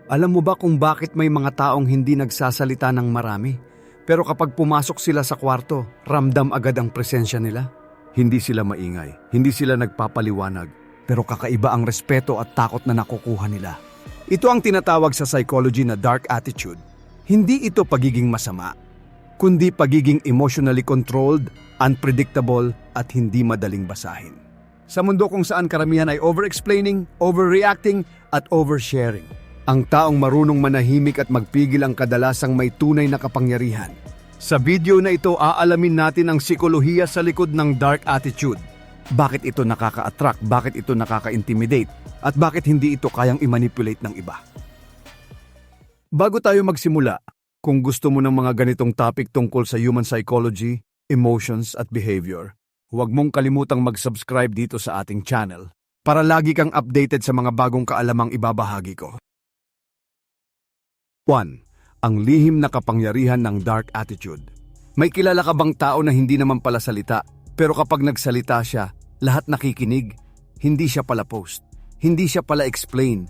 Alam mo ba kung bakit may mga taong hindi nagsasalita ng marami? Pero kapag pumasok sila sa kwarto, ramdam agad ang presensya nila? Hindi sila maingay, hindi sila nagpapaliwanag, pero kakaiba ang respeto at takot na nakukuha nila. Ito ang tinatawag sa psychology na dark attitude. Hindi ito pagiging masama, kundi pagiging emotionally controlled, unpredictable at hindi madaling basahin. Sa mundo kung saan karamihan ay over-explaining, overreacting at oversharing, ang taong marunong manahimik at magpigil ang kadalasang may tunay na kapangyarihan. Sa video na ito, aalamin natin ang sikolohiya sa likod ng dark attitude. Bakit ito nakaka-attract, bakit ito nakaka-intimidate, at bakit hindi ito kayang i-manipulate ng iba. Bago tayo magsimula, kung gusto mo ng mga ganitong topic tungkol sa human psychology, emotions at behavior, huwag mong kalimutang mag-subscribe dito sa ating channel para lagi kang updated sa mga bagong kaalamang ibabahagi ko. 1. Ang lihim na kapangyarihan ng dark attitude. May kilala ka bang tao na hindi naman pala salita, pero kapag nagsalita siya, lahat nakikinig? Hindi siya pala post, hindi siya pala explain,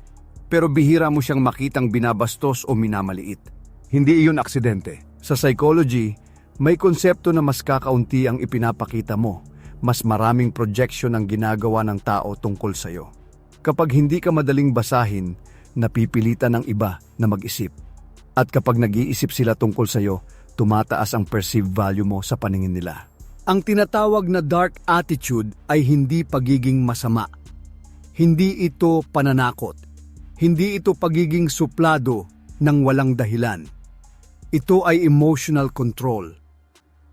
pero bihira mo siyang makitang binabastos o minamaliit. Hindi iyon aksidente. Sa psychology, may konsepto na mas kakaunti ang ipinapakita mo, mas maraming projection ang ginagawa ng tao tungkol sa'yo. Kapag hindi ka madaling basahin, napipilitan ng iba na mag-isip. At kapag nag-iisip sila tungkol sa'yo, tumataas ang perceived value mo sa paningin nila. Ang tinatawag na dark attitude ay hindi pagiging masama. Hindi ito pananakot. Hindi ito pagiging suplado ng walang dahilan. Ito ay emotional control.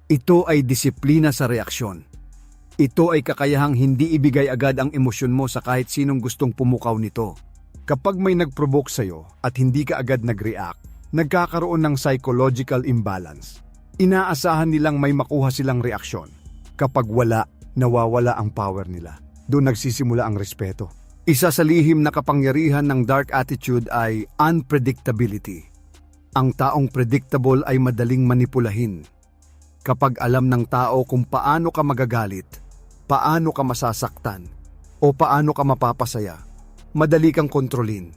Ito ay disiplina sa reaksyon. Ito ay kakayahang hindi ibigay agad ang emosyon mo sa kahit sinong gustong pumukaw nito. Kapag may nag-provoke sa'yo at hindi ka agad nag-react, nagkakaroon ng psychological imbalance. Inaasahan nilang may makuha silang reaksyon. Kapag wala, nawawala ang power nila. Doon nagsisimula ang respeto. Isa sa lihim na kapangyarihan ng dark attitude ay unpredictability. Ang taong predictable ay madaling manipulahin. Kapag alam ng tao kung paano ka magagalit, paano ka masasaktan, o paano ka mapapasaya, madali kang kontrolin.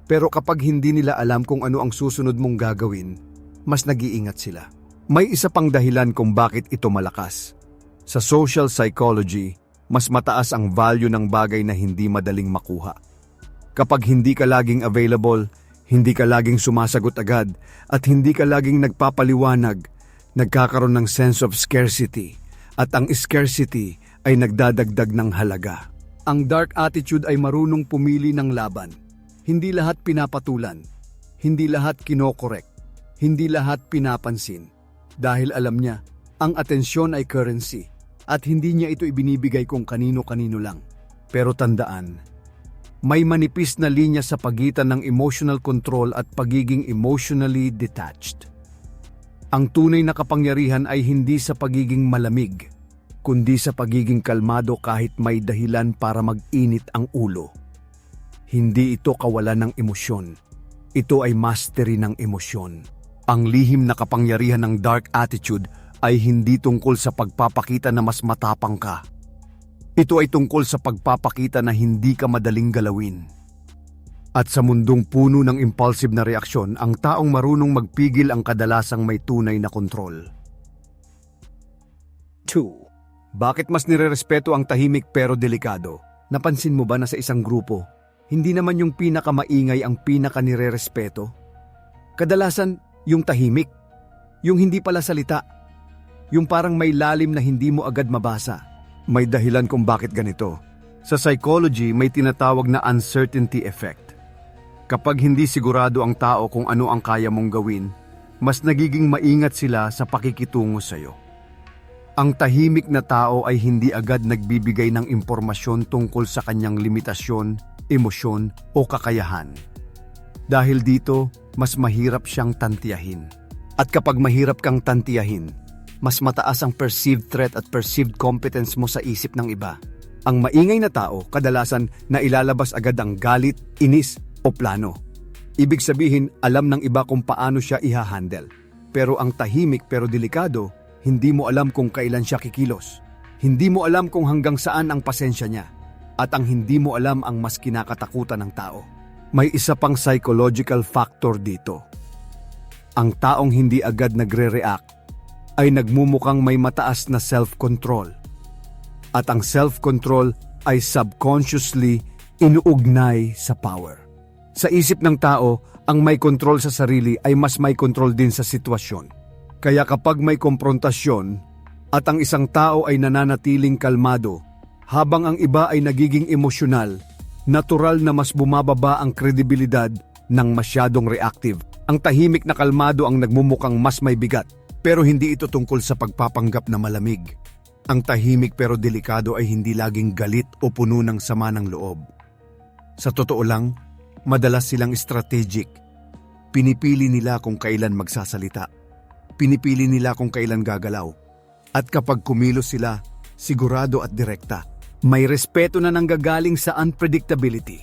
Pero kapag hindi nila alam kung ano ang susunod mong gagawin, mas nag-iingat sila. May isa pang dahilan kung bakit ito malakas. Sa social psychology, mas mataas ang value ng bagay na hindi madaling makuha. Kapag hindi ka laging available, hindi ka laging sumasagot agad, at hindi ka laging nagpapaliwanag, nagkakaroon ng sense of scarcity, at ang scarcity ay nagdadagdag ng halaga. Ang dark attitude ay marunong pumili ng laban. Hindi lahat pinapatulan, hindi lahat kinokorek, hindi lahat pinapansin. Dahil alam niya, ang atensyon ay currency at hindi niya ito ibinibigay kung kanino-kanino lang. Pero tandaan, may manipis na linya sa pagitan ng emotional control at pagiging emotionally detached. Ang tunay na kapangyarihan ay hindi sa pagiging malamig, kundi sa pagiging kalmado kahit may dahilan para mag-init ang ulo. Hindi ito kawalan ng emosyon. Ito ay mastery ng emosyon. Ang lihim na kapangyarihan ng dark attitude ay hindi tungkol sa pagpapakita na mas matapang ka. Ito ay tungkol sa pagpapakita na hindi ka madaling galawin. At sa mundong puno ng impulsive na reaksyon, ang taong marunong magpigil ang kadalasang may tunay na kontrol. 2. Bakit mas nirerespeto ang tahimik pero delikado? Napansin mo ba na sa isang grupo, hindi naman yung pinakamaingay ang pinaka-nirerespeto? Kadalasan, yung tahimik, yung hindi pala salita, yung parang may lalim na hindi mo agad mabasa. May dahilan kung bakit ganito. Sa psychology, may tinatawag na uncertainty effect. Kapag hindi sigurado ang tao kung ano ang kaya mong gawin, mas nagiging maingat sila sa pakikitungo sa'yo. Ang tahimik na tao ay hindi agad nagbibigay ng impormasyon tungkol sa kanyang limitasyon, emosyon o kakayahan. Dahil dito, mas mahirap siyang tantiyahin. At kapag mahirap kang tantiyahin, mas mataas ang perceived threat at perceived competence mo sa isip ng iba. Ang maingay na tao, kadalasan na ilalabas agad ang galit, inis o plano. Ibig sabihin, alam ng iba kung paano siya ihahandle. Pero ang tahimik pero delikado, hindi mo alam kung kailan siya kikilos. Hindi mo alam kung hanggang saan ang pasensya niya. At ang hindi mo alam ang mas kinakatakutan ng tao. May isa pang psychological factor dito. Ang taong hindi agad nagre-react ay nagmumukhang may mataas na self-control. At ang self-control ay subconsciously inuugnay sa power. Sa isip ng tao, ang may control sa sarili ay mas may control din sa sitwasyon. Kaya kapag may komprontasyon at ang isang tao ay nananatiling kalmado, habang ang iba ay nagiging emosyonal, natural na mas bumababa ang kredibilidad ng masyadong reactive. Ang tahimik na kalmado ang nagmumukhang mas may bigat, pero hindi ito tungkol sa pagpapanggap na malamig. Ang tahimik pero delikado ay hindi laging galit o puno ng sama ng loob. Sa totoo lang, madalas silang strategic. Pinipili nila kung kailan magsasalita. Pinipili nila kung kailan gagalaw. At kapag kumilos sila, sigurado at direkta. May respeto na nanggagaling sa unpredictability.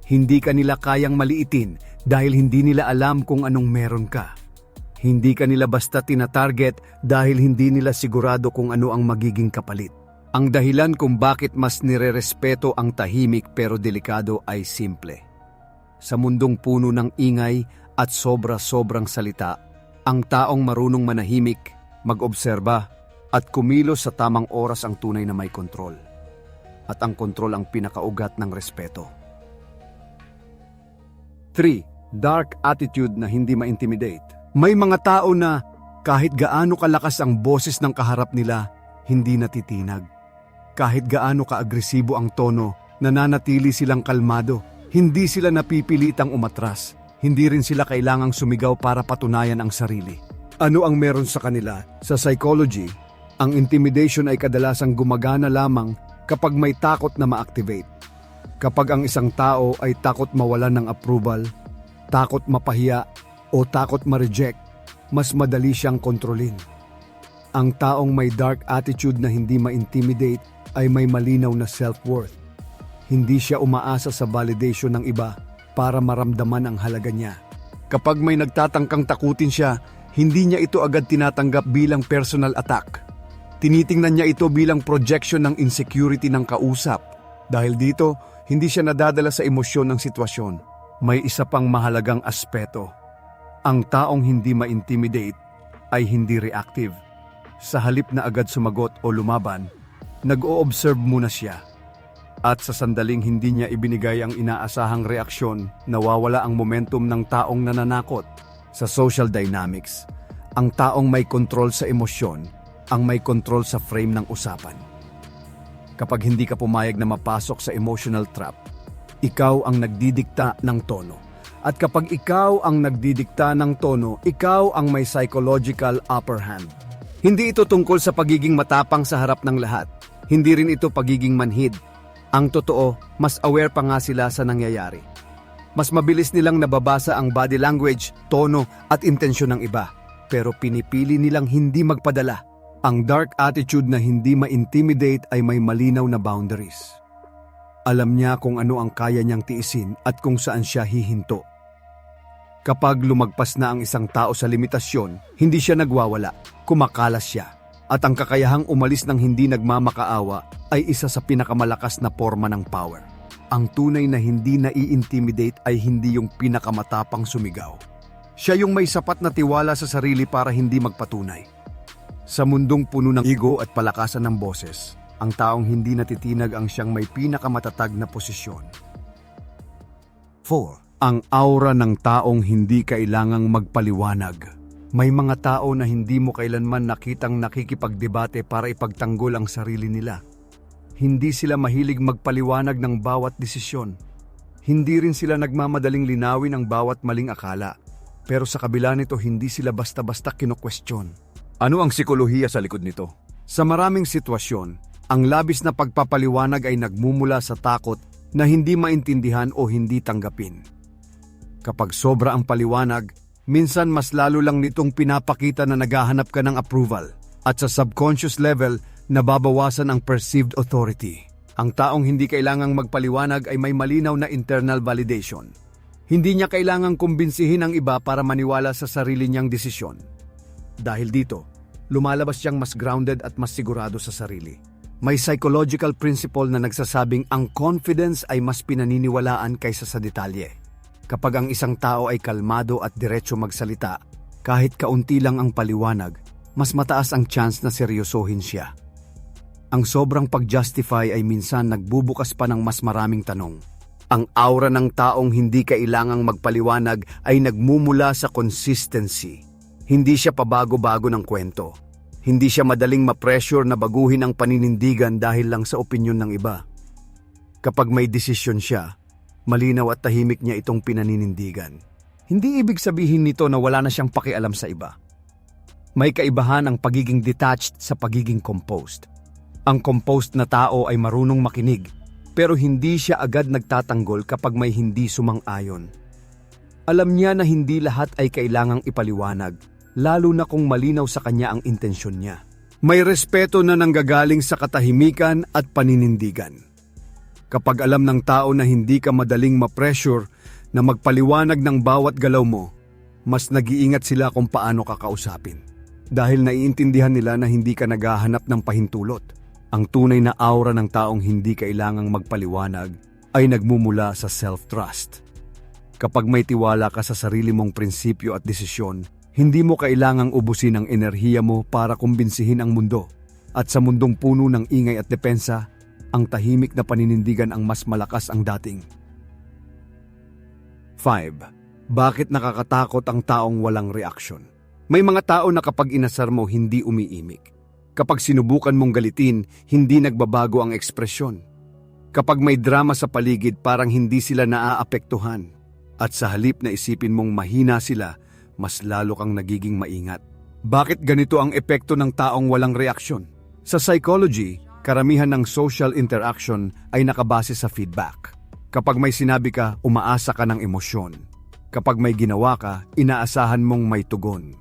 Hindi ka nila kayang maliitin dahil hindi nila alam kung anong meron ka. Hindi ka nila basta tina-target dahil hindi nila sigurado kung ano ang magiging kapalit. Ang dahilan kung bakit mas nirerespeto ang tahimik pero delikado ay simple. Sa mundong puno ng ingay at sobra-sobrang salita, ang taong marunong manahimik, mag-obserba, at kumilos sa tamang oras ang tunay na may kontrol. At ang kontrol ang pinakaugat ng respeto. 3. Dark attitude na hindi ma-intimidate. May mga tao na kahit gaano kalakas ang boses ng kaharap nila, hindi natitinag. Kahit gaano ka-agresibo ang tono, nananatili silang kalmado. Hindi sila napipilitang umatras. Hindi rin sila kailangang sumigaw para patunayan ang sarili. Ano ang meron sa kanila? Sa psychology, ang intimidation ay kadalasang gumagana lamang kapag may takot na ma-activate. Kapag ang isang tao ay takot mawalan ng approval, takot mapahiya, o takot ma-reject, mas madali siyang kontrolin. Ang taong may dark attitude na hindi ma-intimidate ay may malinaw na self-worth. Hindi siya umaasa sa validation ng iba para maramdaman ang halaga niya. Kapag may nagtatangkang takutin siya, hindi niya ito agad tinatanggap bilang personal attack. Tinitingnan niya ito bilang projection ng insecurity ng kausap. Dahil dito, hindi siya nadadala sa emosyon ng sitwasyon. May isa pang mahalagang aspeto. Ang taong hindi ma-intimidate ay hindi reactive. Sa halip na agad sumagot o lumaban, nag-o-observe muna siya. At sa sandaling hindi niya ibinigay ang inaasahang reaksyon, nawawala ang momentum ng taong nananakot. Sa social dynamics, ang taong may kontrol sa emosyon, ang may kontrol sa frame ng usapan. Kapag hindi ka pumayag na mapasok sa emotional trap, ikaw ang nagdidikta ng tono. At kapag ikaw ang nagdidikta ng tono, ikaw ang may psychological upper hand. Hindi ito tungkol sa pagiging matapang sa harap ng lahat. Hindi rin ito pagiging manhid. Ang totoo, mas aware pa nga sila sa nangyayari. Mas mabilis nilang nababasa ang body language, tono at intensyon ng iba. Pero pinipili nilang hindi magpadala. Ang dark attitude na hindi ma-intimidate ay may malinaw na boundaries. Alam niya kung ano ang kaya niyang tiisin at kung saan siya hihinto. Kapag lumagpas na ang isang tao sa limitasyon, hindi siya nagwawala, kumakalas siya. At ang kakayahang umalis ng hindi nagmamakaawa ay isa sa pinakamalakas na forma ng power. Ang tunay na hindi nai-intimidate ay hindi yung pinakamatapang sumigaw. Siya yung may sapat na tiwala sa sarili para hindi magpatunay. Sa mundong puno ng ego at palakasan ng boses, ang taong hindi natitinag ang siyang may pinakamatatag na posisyon. 4. Ang aura ng taong hindi kailangang magpaliwanag. May mga tao na hindi mo kailanman nakitang nakikipagdebate para ipagtanggol ang sarili nila. Hindi sila mahilig magpaliwanag ng bawat desisyon. Hindi rin sila nagmamadaling linawin ang bawat maling akala. Pero sa kabila nito, hindi sila basta-basta kino-question. Ano ang psikolohiya sa likod nito? Sa maraming sitwasyon, ang labis na pagpapaliwanag ay nagmumula sa takot na hindi maintindihan o hindi tanggapin. Kapag sobra ang paliwanag, minsan mas lalo lang nitong pinapakita na naghahanap ka ng approval. At sa subconscious level, nababawasan ang perceived authority. Ang taong hindi kailangang magpaliwanag ay may malinaw na internal validation. Hindi niya kailangang kumbinsihin ang iba para maniwala sa sarili niyang desisyon. Dahil dito, lumalabas siyang mas grounded at mas sigurado sa sarili. May psychological principle na nagsasabing ang confidence ay mas pinaniniwalaan kaysa sa detalye. Kapag ang isang tao ay kalmado at diretso magsalita, kahit kaunti lang ang paliwanag, mas mataas ang chance na seryosohin siya. Ang sobrang pag-justify ay minsan nagbubukas pa ng mas maraming tanong. Ang aura ng taong hindi kailangang magpaliwanag ay nagmumula sa consistency. Hindi siya pabago-bago ng kwento. Hindi siya madaling ma-pressure na baguhin ang paninindigan dahil lang sa opinyon ng iba. Kapag may desisyon siya, malinaw at tahimik niya itong pinaninindigan. Hindi ibig sabihin nito na wala na siyang pakialam sa iba. May kaibahan ang pagiging detached sa pagiging composed. Ang composed na tao ay marunong makinig, pero hindi siya agad nagtatanggol kapag may hindi sumang-ayon. Alam niya na hindi lahat ay kailangang ipaliwanag, lalo na kung malinaw sa kanya ang intensyon niya. May respeto na nanggagaling sa katahimikan at paninindigan. Kapag alam ng tao na hindi ka madaling ma-pressure na magpaliwanag ng bawat galaw mo, mas nag-iingat sila kung paano ka kausapin. Dahil naiintindihan nila na hindi ka naghahanap ng pahintulot. Ang tunay na aura ng taong hindi kailangang magpaliwanag ay nagmumula sa self-trust. Kapag may tiwala ka sa sarili mong prinsipyo at desisyon, hindi mo kailangang ubusin ang enerhiya mo para kumbinsihin ang mundo. At sa mundong puno ng ingay at depensa, ang tahimik na paninindigan ang mas malakas ang dating. 5. Bakit nakakatakot ang taong walang reaksyon? May mga tao na kapag inasar mo hindi umiimik. Kapag sinubukan mong galitin, hindi nagbabago ang ekspresyon. Kapag may drama sa paligid, parang hindi sila naaapektuhan. At sa halip na isipin mong mahina sila, mas lalo kang nagiging maingat. Bakit ganito ang epekto ng taong walang reaksyon? Sa psychology, karamihan ng social interaction ay nakabase sa feedback. Kapag may sinabi ka, umaasa ka ng emosyon. Kapag may ginawa ka, inaasahan mong may tugon.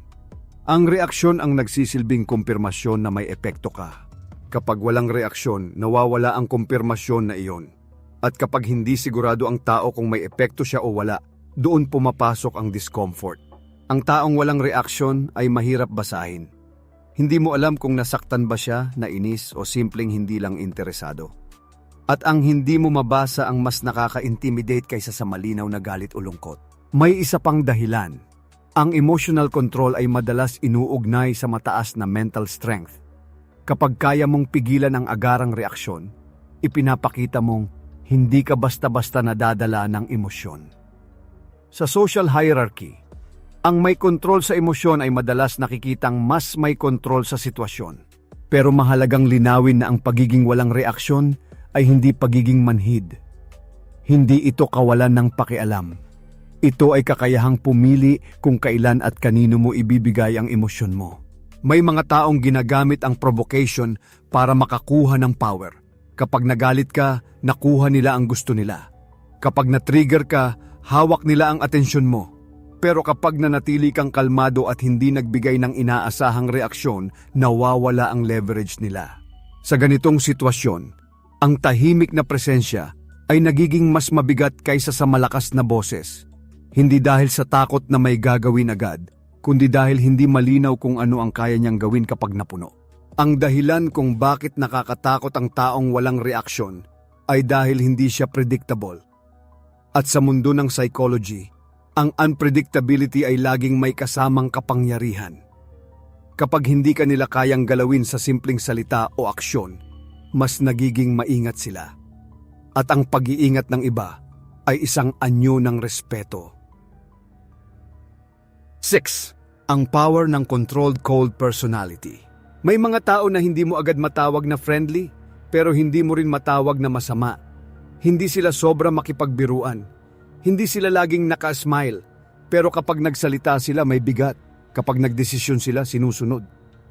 Ang reaksyon ang nagsisilbing kumpirmasyon na may epekto ka. Kapag walang reaksyon, nawawala ang kumpirmasyon na iyon. At kapag hindi sigurado ang tao kung may epekto siya o wala, doon pumapasok ang discomfort. Ang taong walang reaksyon ay mahirap basahin. Hindi mo alam kung nasaktan ba siya, nainis o simpleng hindi lang interesado. At ang hindi mo mabasa ang mas nakaka-intimidate kaysa sa malinaw na galit o lungkot. May isa pang dahilan. Ang emotional control ay madalas inuugnay sa mataas na mental strength. Kapag kaya mong pigilan ang agarang reaksyon, ipinapakita mong hindi ka basta-basta nadadala ng emosyon. Sa social hierarchy, ang may kontrol sa emosyon ay madalas nakikitang mas may kontrol sa sitwasyon. Pero mahalagang linawin na ang pagiging walang reaksyon ay hindi pagiging manhid. Hindi ito kawalan ng pakialam. Ito ay kakayahang pumili kung kailan at kanino mo ibibigay ang emosyon mo. May mga taong ginagamit ang provocation para makakuha ng power. Kapag nagalit ka, nakuha nila ang gusto nila. Kapag na-trigger ka, hawak nila ang atensyon mo. Pero kapag nanatili kang kalmado at hindi nagbigay ng inaasahang reaksyon, nawawala ang leverage nila. Sa ganitong sitwasyon, ang tahimik na presensya ay nagiging mas mabigat kaysa sa malakas na boses. Hindi dahil sa takot na may gagawin agad, kundi dahil hindi malinaw kung ano ang kaya niyang gawin kapag napuno. Ang dahilan kung bakit nakakatakot ang taong walang reaksyon ay dahil hindi siya predictable. At sa mundo ng psychology, ang unpredictability ay laging may kasamang kapangyarihan. Kapag hindi ka nila kayang galawin sa simpleng salita o aksyon, mas nagiging maingat sila. At ang pag-iingat ng iba ay isang anyo ng respeto. 6. Ang power ng controlled cold personality. May mga tao na hindi mo agad matawag na friendly, pero hindi mo rin matawag na masama. Hindi sila sobra makipagbiruan. Hindi sila laging naka-smile, pero kapag nagsalita sila may bigat. Kapag nagdesisyon sila, sinusunod.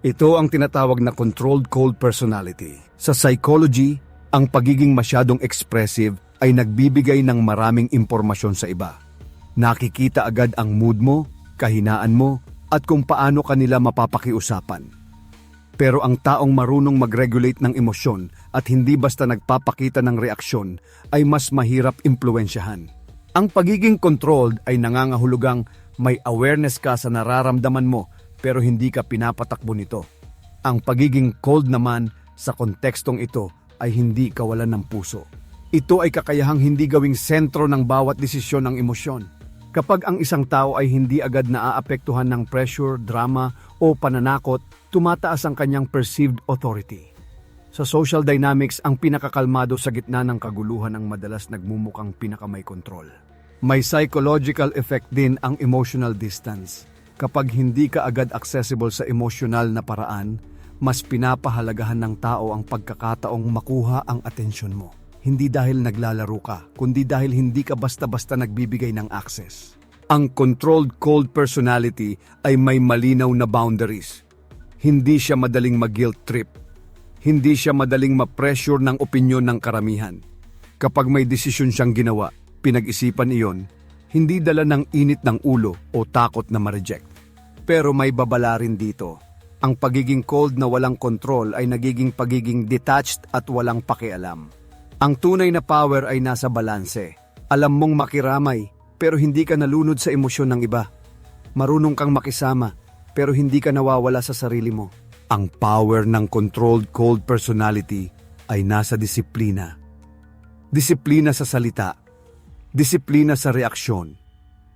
Ito ang tinatawag na controlled cold personality. Sa psychology, ang pagiging masyadong expressive ay nagbibigay ng maraming impormasyon sa iba. Nakikita agad ang mood mo, kahinaan mo, at kung paano kanila mapapakiusapan. Pero ang taong marunong mag-regulate ng emosyon at hindi basta nagpapakita ng reaksyon ay mas mahirap impluwensyahan. Ang pagiging controlled ay nangangahulugang may awareness ka sa nararamdaman mo pero hindi ka pinapatakbo nito. Ang pagiging cold naman sa kontekstong ito ay hindi kawalan ng puso. Ito ay kakayahang hindi gawing sentro ng bawat desisyon ng emosyon. Kapag ang isang tao ay hindi agad naaapektuhan ng pressure, drama o pananakot, tumataas ang kanyang perceived authority. Sa social dynamics, ang pinakakalmado sa gitna ng kaguluhan ang madalas nagmumukhang pinakamay kontrol. May psychological effect din ang emotional distance. Kapag hindi ka agad accessible sa emosyonal na paraan, mas pinapahalagahan ng tao ang pagkakataong makuha ang atensyon mo. Hindi dahil naglalaro ka, kundi dahil hindi ka basta-basta nagbibigay ng access. Ang controlled cold personality ay may malinaw na boundaries. Hindi siya madaling mag-guilt trip. Hindi siya madaling ma-pressure ng opinyon ng karamihan. Kapag may desisyon siyang ginawa, pinag-isipan iyon, hindi dala ng init ng ulo o takot na ma-reject. Pero may babala rin dito. Ang pagiging cold na walang control ay nagiging pagiging detached at walang pakialam. Ang tunay na power ay nasa balanse. Alam mong makiramay, pero hindi ka nalunod sa emosyon ng iba. Marunong kang makisama, pero hindi ka nawawala sa sarili mo. Ang power ng controlled cold personality ay nasa disiplina. Disiplina sa salita. Disiplina sa reaksyon.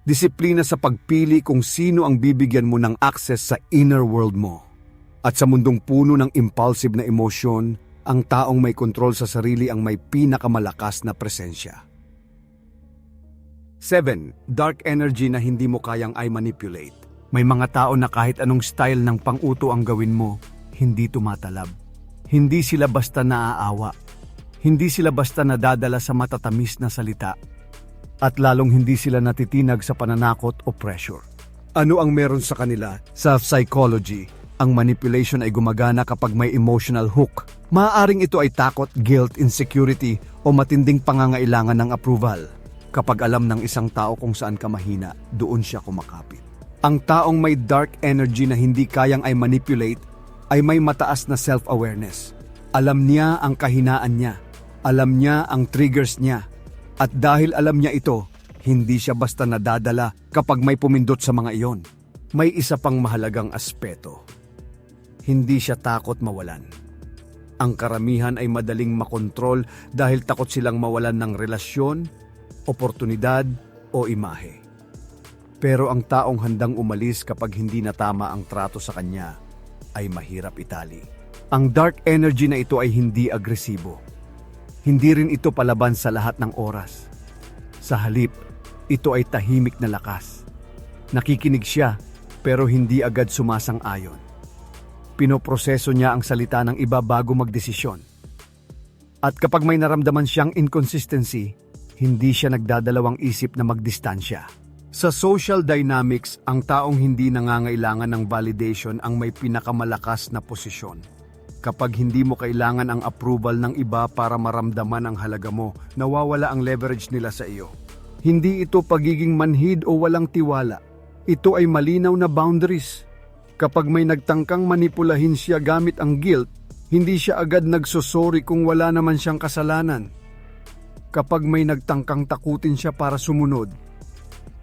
Disiplina sa pagpili kung sino ang bibigyan mo ng access sa inner world mo. At sa mundong puno ng impulsive na emosyon, ang taong may kontrol sa sarili ang may pinakamalakas na presensya. 7. Dark energy na hindi mo kayang i-manipulate. May mga tao na kahit anong style ng pang-uto ang gawin mo, hindi tumatalab. Hindi sila basta naaawa. Hindi sila basta nadadala sa matatamis na salita. At lalong hindi sila natitinag sa pananakot o pressure. Ano ang meron sa kanila? Sa psychology, ang manipulation ay gumagana kapag may emotional hook. Maaaring ito ay takot, guilt, insecurity o matinding pangangailangan ng approval. Kapag alam ng isang tao kung saan ka mahina, doon siya kumakapit. Ang taong may dark energy na hindi kayang ay manipulate ay may mataas na self-awareness. Alam niya ang kahinaan niya. Alam niya ang triggers niya. At dahil alam niya ito, hindi siya basta nadadala kapag may pumindot sa mga iyon. May isa pang mahalagang aspeto. Hindi siya takot mawalan. Ang karamihan ay madaling makontrol dahil takot silang mawalan ng relasyon, oportunidad o imahe. Pero ang taong handang umalis kapag hindi na tama ang trato sa kanya ay mahirap itali. Ang dark energy na ito ay hindi agresibo. Hindi rin ito palaban sa lahat ng oras. Sa halip, ito ay tahimik na lakas. Nakikinig siya pero hindi agad sumasang-ayon. Pinoproseso niya ang salita ng iba bago magdesisyon. At kapag may naramdaman siyang inconsistency, hindi siya nagdadalawang isip na magdistansya. Sa social dynamics, ang taong hindi nangangailangan ng validation ang may pinakamalakas na posisyon. Kapag hindi mo kailangan ang approval ng iba para maramdaman ang halaga mo, nawawala ang leverage nila sa iyo. Hindi ito pagiging manhid o walang tiwala. Ito ay malinaw na boundaries. Kapag may nagtangkang manipulahin siya gamit ang guilt, hindi siya agad nagsosorry kung wala naman siyang kasalanan. Kapag may nagtangkang takutin siya para sumunod,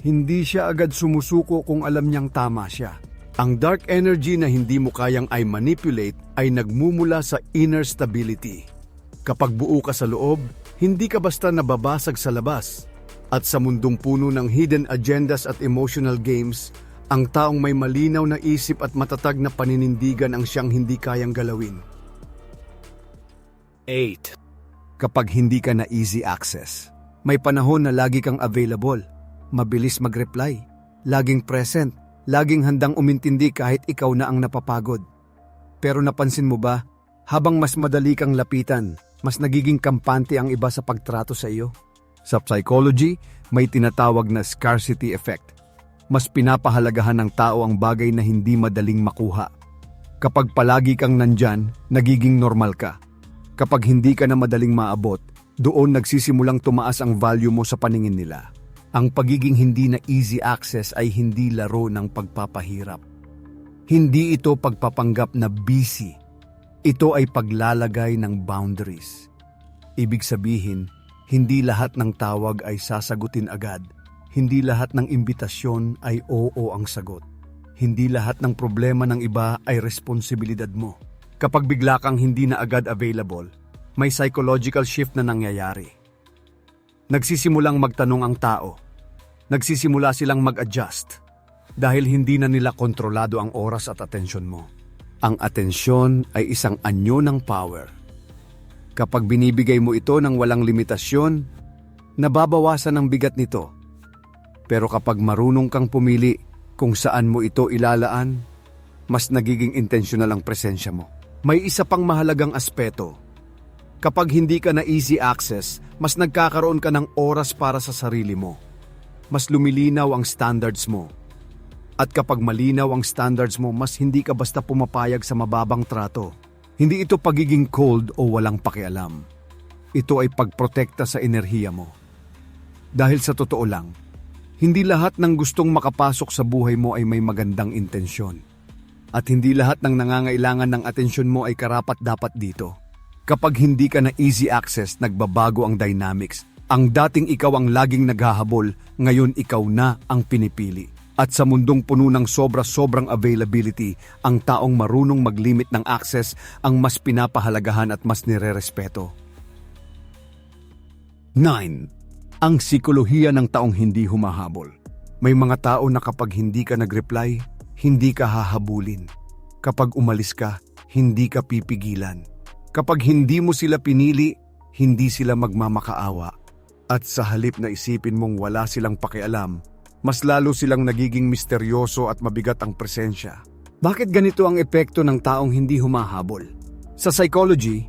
hindi siya agad sumusuko kung alam niyang tama siya. Ang dark energy na hindi mo kayang i-manipulate ay nagmumula sa inner stability. Kapag buo ka sa loob, hindi ka basta nababasag sa labas. At sa mundong puno ng hidden agendas at emotional games, ang taong may malinaw na isip at matatag na paninindigan ang siyang hindi kayang galawin. 8. Kapag hindi ka na easy access, may panahon na lagi kang available, mabilis mag-reply, laging present, laging handang umintindi kahit ikaw na ang napapagod. Pero napansin mo ba, habang mas madali kang lapitan, mas nagiging kampante ang iba sa pagtrato sa iyo? Sa psychology, may tinatawag na scarcity effect. Mas pinapahalagahan ng tao ang bagay na hindi madaling makuha. Kapag palagi kang nandyan, nagiging normal ka. Kapag hindi ka na madaling maabot, doon nagsisimulang tumaas ang value mo sa paningin nila. Ang pagiging hindi na easy access ay hindi laro ng pagpapahirap. Hindi ito pagpapanggap na busy. Ito ay paglalagay ng boundaries. Ibig sabihin, hindi lahat ng tawag ay sasagutin agad. Hindi lahat ng imbitasyon ay oo ang sagot. Hindi lahat ng problema ng iba ay responsibilidad mo. Kapag bigla kang hindi na agad available, may psychological shift na nangyayari. Nagsisimulang magtanong ang tao, Nagsisimula silang mag-adjust dahil hindi na nila kontrolado ang oras at atensyon mo. Ang atensyon ay isang anyo ng power. Kapag binibigay mo ito ng walang limitasyon, nababawasan ang bigat nito. Pero kapag marunong kang pumili kung saan mo ito ilalaan, mas nagiging intentional ang presensya mo. May isa pang mahalagang aspeto. Kapag hindi ka na easy access, mas nagkakaroon ka ng oras para sa sarili mo. Mas lumilinaw ang standards mo. At kapag malinaw ang standards mo, mas hindi ka basta pumapayag sa mababang trato. Hindi ito pagiging cold o walang pakialam. Ito ay pagprotekta sa enerhiya mo. Dahil sa totoo lang, hindi lahat ng gustong makapasok sa buhay mo ay may magandang intensyon. At hindi lahat ng nangangailangan ng atensyon mo ay karapat-dapat dito. Kapag hindi ka na easy access, nagbabago ang dynamics. Ang dating ikaw ang laging naghahabol, ngayon ikaw na ang pinipili. At sa mundong puno ng sobra-sobrang availability, ang taong marunong mag-limit ng access ang mas pinapahalagahan at mas nirerespeto. 9. Ang sikolohiya ng taong hindi humahabol. May mga tao na kapag hindi ka nag-reply, hindi ka hahabulin. Kapag umalis ka, hindi ka pipigilan. Kapag hindi mo sila pinili, hindi sila magmamakaawa. At sa halip na isipin mong wala silang pakialam, mas lalo silang nagiging misteryoso at mabigat ang presensya. Bakit ganito ang epekto ng taong hindi humahabol? Sa psychology,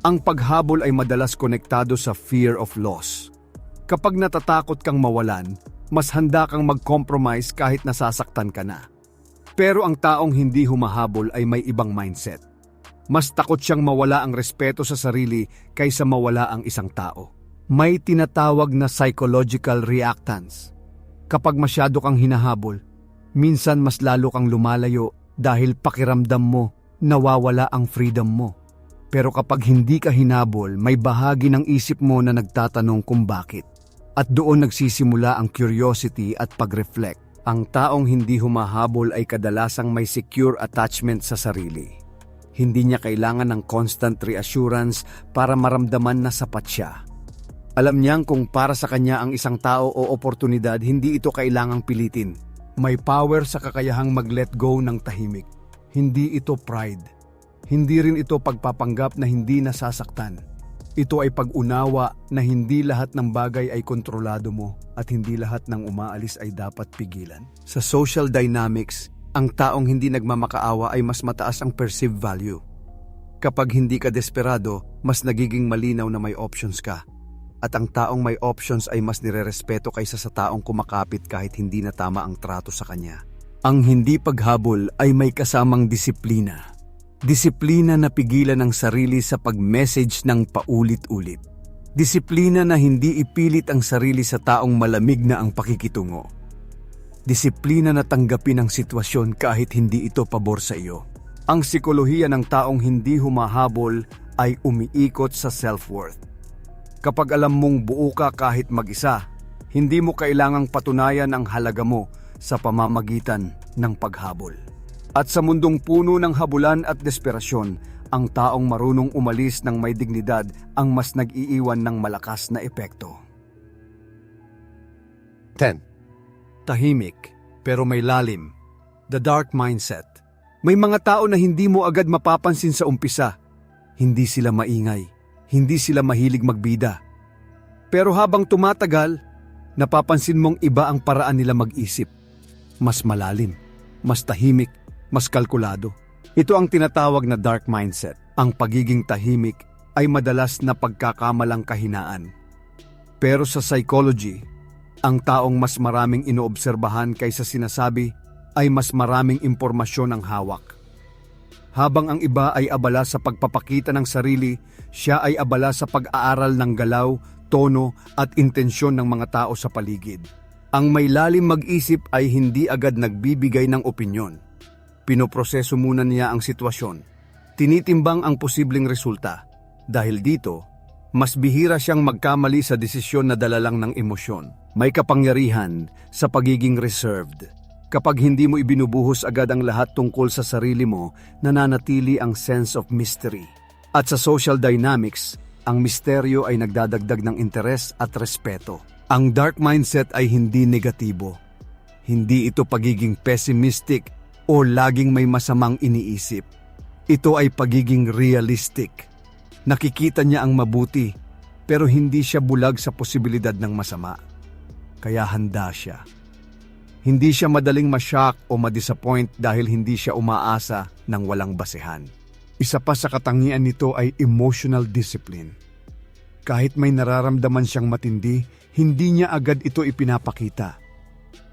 ang paghabol ay madalas konektado sa fear of loss. Kapag natatakot kang mawalan, mas handa kang mag-compromise kahit nasasaktan ka na. Pero ang taong hindi humahabol ay may ibang mindset. Mas takot siyang mawala ang respeto sa sarili kaysa mawala ang isang tao. May tinatawag na psychological reactance. Kapag masyado kang hinahabol, minsan mas lalo kang lumalayo dahil pakiramdam mo nawawala ang freedom mo. Pero kapag hindi ka hinabol, may bahagi ng isip mo na nagtatanong kung bakit. At doon nagsisimula ang curiosity at pag-reflect. Ang taong hindi humahabol ay kadalasang may secure attachment sa sarili. Hindi niya kailangan ng constant reassurance para maramdaman na sapat siya. Alam niyang kung para sa kanya ang isang tao o oportunidad, hindi ito kailangang pilitin. May power sa kakayahang mag-let go ng tahimik. Hindi ito pride. Hindi rin ito pagpapanggap na hindi nasasaktan. Ito ay pag-unawa na hindi lahat ng bagay ay kontrolado mo at hindi lahat ng umaalis ay dapat pigilan. Sa social dynamics, ang taong hindi nagmamakaawa ay mas mataas ang perceived value. Kapag hindi ka desperado, mas nagiging malinaw na may options ka. At ang taong may options ay mas nirerespeto kaysa sa taong kumakapit kahit hindi na tama ang trato sa kanya. Ang hindi paghabol ay may kasamang disiplina. Disiplina na pigilan ang sarili sa pag-message ng paulit-ulit. Disiplina na hindi ipilit ang sarili sa taong malamig na ang pakikitungo. Disiplina na tanggapin ang sitwasyon kahit hindi ito pabor sa iyo. Ang sikolohiya ng taong hindi humahabol ay umiikot sa self-worth. Kapag alam mong buo ka kahit mag-isa, hindi mo kailangang patunayan ang halaga mo sa pamamagitan ng paghabol. At sa mundong puno ng habulan at desperasyon, ang taong marunong umalis ng may dignidad ang mas nag-iiwan ng malakas na epekto. 10. Tahimik, pero may lalim. The dark mindset. May mga tao na hindi mo agad mapapansin sa umpisa. Hindi sila maingay. Hindi sila mahilig magbida. Pero habang tumatagal, napapansin mong iba ang paraan nila mag-isip. Mas malalim, mas tahimik, mas kalkulado. Ito ang tinatawag na dark mindset. Ang pagiging tahimik ay madalas na pagkakamalang kahinaan. Pero sa psychology, ang taong mas maraming inoobserbahan kaysa sinasabi ay mas maraming impormasyon ang hawak. Habang ang iba ay abala sa pagpapakita ng sarili, siya ay abala sa pag-aaral ng galaw, tono at intensyon ng mga tao sa paligid. Ang may lalim mag-isip ay hindi agad nagbibigay ng opinyon. Pinoproseso muna niya ang sitwasyon. Tinitimbang ang posibleng resulta. Dahil dito, mas bihira siyang magkamali sa desisyon na dala lang ng emosyon. May kapangyarihan sa pagiging reserved. Kapag hindi mo ibinubuhos agad ang lahat tungkol sa sarili mo, nananatili ang sense of mystery. At sa social dynamics, ang misteryo ay nagdadagdag ng interes at respeto. Ang dark mindset ay hindi negatibo. Hindi ito pagiging pessimistic o laging may masamang iniisip. Ito ay pagiging realistic. Nakikita niya ang mabuti, pero hindi siya bulag sa posibilidad ng masama. Kaya handa siya. Hindi siya madaling ma-shock o ma-disappoint dahil hindi siya umaasa ng walang basehan. Isa pa sa katangian nito ay emotional discipline. Kahit may nararamdaman siyang matindi, hindi niya agad ito ipinapakita.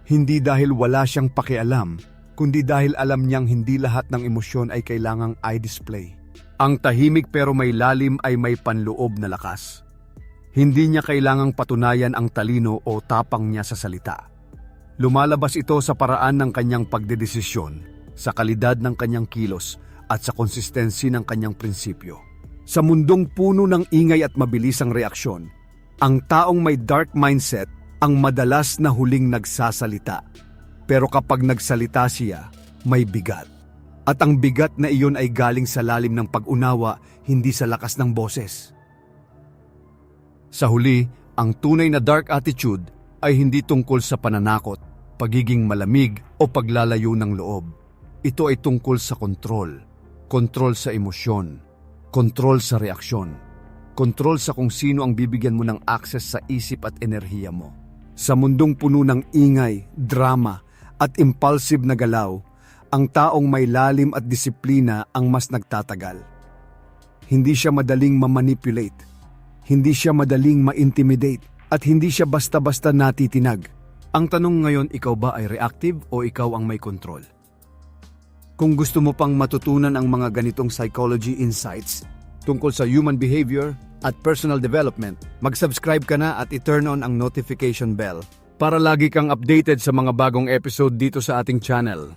Hindi dahil wala siyang pakialam, kundi dahil alam niyang hindi lahat ng emosyon ay kailangang i-display. Ang tahimik pero may lalim ay may panloob na lakas. Hindi niya kailangang patunayan ang talino o tapang niya sa salita. Lumalabas ito sa paraan ng kanyang pagdedesisyon, sa kalidad ng kanyang kilos, at sa konsistensi ng kanyang prinsipyo. Sa mundong puno ng ingay at mabilisang reaksyon, ang taong may dark mindset ang madalas na huling nagsasalita. Pero kapag nagsalita siya, may bigat. At ang bigat na iyon ay galing sa lalim ng pag-unawa, hindi sa lakas ng boses. Sa huli, ang tunay na dark attitude ay hindi tungkol sa pananakot, pagiging malamig o paglalayo ng loob. Ito ay tungkol sa kontrol. Kontrol sa emosyon. Kontrol sa reaksyon. Kontrol sa kung sino ang bibigyan mo ng access sa isip at enerhiya mo. Sa mundong puno ng ingay, drama at impulsive na galaw, ang taong may lalim at disiplina ang mas nagtatagal. Hindi siya madaling mamanipulate. Hindi siya madaling ma-intimidate. At hindi siya basta-basta natitinag. Ang tanong ngayon, ikaw ba ay reactive o ikaw ang may control? Kung gusto mo pang matutunan ang mga ganitong psychology insights tungkol sa human behavior at personal development, mag-subscribe ka na at i-turn on ang notification bell para lagi kang updated sa mga bagong episode dito sa ating channel.